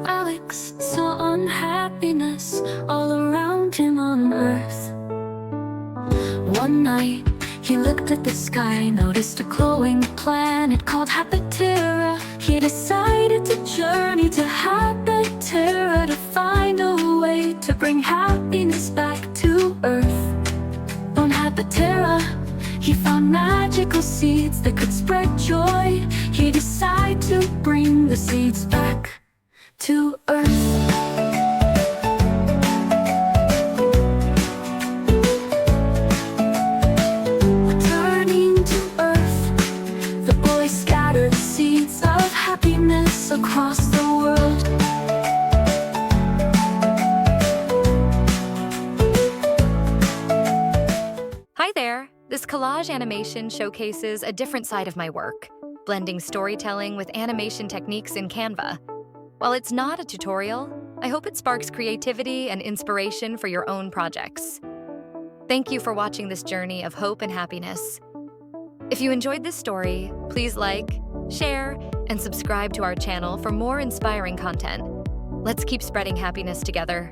Alex saw unhappiness all around him on Earth. One night, he looked at the sky, noticed a glowing planet called Happitera. He decided to journey to Happitera to find a way to bring happiness back to Earth. On Happitera, he found magical seeds that could spread joy. He decided to bring the seeds back to Earth. Happiness across the world. Hi there! This collage animation showcases a different side of my work, blending storytelling with animation techniques in Canva. While it's not a tutorial, I hope it sparks creativity and inspiration for your own projects. Thank you for watching this journey of hope and happiness. If you enjoyed this story, please like, share, and subscribe to our channel for more inspiring content. Let's keep spreading happiness together.